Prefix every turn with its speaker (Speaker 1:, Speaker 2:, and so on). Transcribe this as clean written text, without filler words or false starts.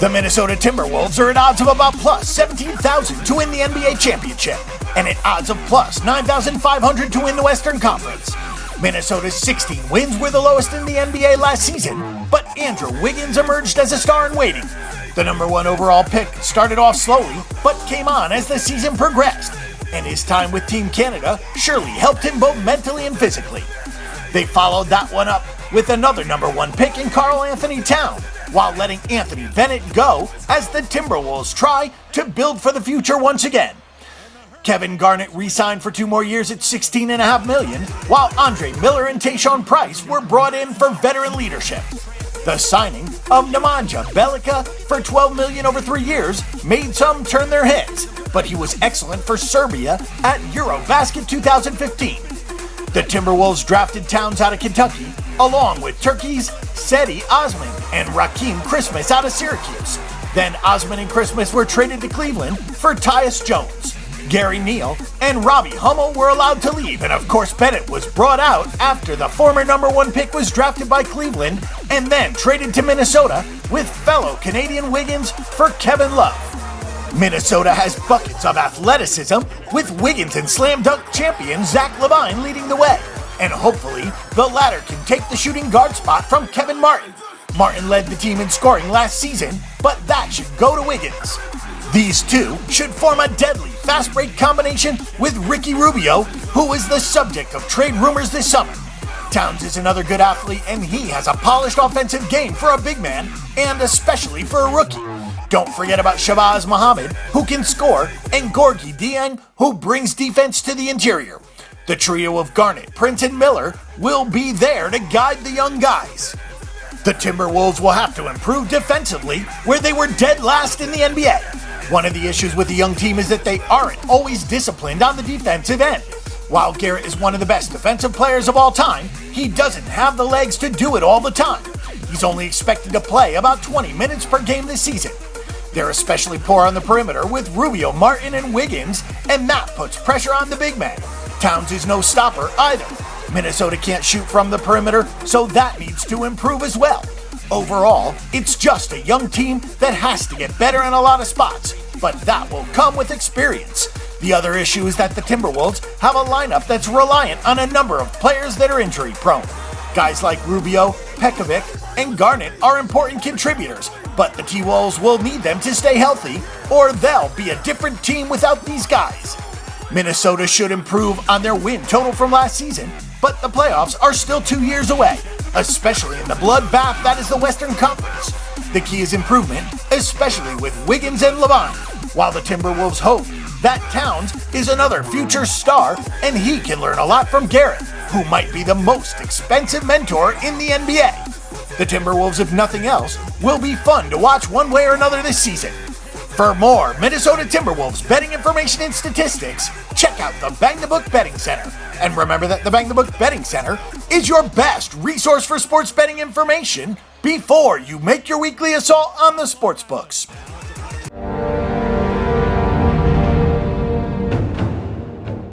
Speaker 1: The Minnesota Timberwolves are at odds of about plus 17,000 to win the NBA championship, and at odds of plus 9,500 to win the Western Conference. Minnesota's 16 wins were the lowest in the NBA last season, but Andrew Wiggins emerged as a star in waiting. The number one overall pick started off slowly, but came on as the season progressed, and his time with Team Canada surely helped him both mentally and physically. They followed that one up with another number one pick in Karl Anthony Towns, while letting Anthony Bennett go as the Timberwolves try to build for the future once again. Kevin Garnett re-signed for 2 more years at $16.5 million, while Andre Miller and Tayshaun Price were brought in for veteran leadership. The signing of Nemanja Bjelica for $12 million over 3 years made some turn their heads, but he was excellent for Serbia at Eurobasket 2015. The Timberwolves drafted Towns out of Kentucky, along with Turkey's Cedi Osman and Raheem Christmas out of Syracuse. Then Osman and Christmas were traded to Cleveland for Tyus Jones. Gary Neal and Robbie Hummel were allowed to leave, and of course Bennett was brought out after the former number one pick was drafted by Cleveland and then traded to Minnesota with fellow Canadian Wiggins for Kevin Love. Minnesota has buckets of athleticism, with Wiggins and slam dunk champion Zach LaVine leading the way, and hopefully the latter can take the shooting guard spot from Kevin Martin. Martin led the team in scoring last season, but that should go to Wiggins. These two should form a deadly fast break combination with Ricky Rubio, who is the subject of trade rumors this summer. Towns is another good athlete, and he has a polished offensive game for a big man, and especially for a rookie. Don't forget about Shabazz Muhammad, who can score, and Gorgui Dieng, who brings defense to the interior. The trio of Garnett, Prince, and Miller will be there to guide the young guys. The Timberwolves will have to improve defensively, where they were dead last in the NBA. One of the issues with the young team is that they aren't always disciplined on the defensive end. While Garrett is one of the best defensive players of all time, he doesn't have the legs to do it all the time. He's only expected to play about 20 minutes per game this season. They're especially poor on the perimeter with Rubio, Martin, and Wiggins, and that puts pressure on the big man. Towns is no stopper either. Minnesota can't shoot from the perimeter, so that needs to improve as well. Overall, it's just a young team that has to get better in a lot of spots, but that will come with experience. The other issue is that the Timberwolves have a lineup that's reliant on a number of players that are injury prone. Guys like Rubio, Pekovic, and Garnett are important contributors, but the T-Wolves will need them to stay healthy, or they'll be a different team without these guys. Minnesota should improve on their win total from last season, but the playoffs are still 2 years away, especially in the bloodbath that is the Western Conference. The key is improvement, especially with Wiggins and LaVine, while the Timberwolves hope that Towns is another future star and he can learn a lot from Garrett, who might be the most expensive mentor in the NBA. The Timberwolves, if nothing else, will be fun to watch one way or another this season. For more Minnesota Timberwolves betting information and statistics, check out the Bang the Book Betting Center. And remember that the Bang the Book Betting Center is your best resource for sports betting information before you make your weekly assault on the sports books.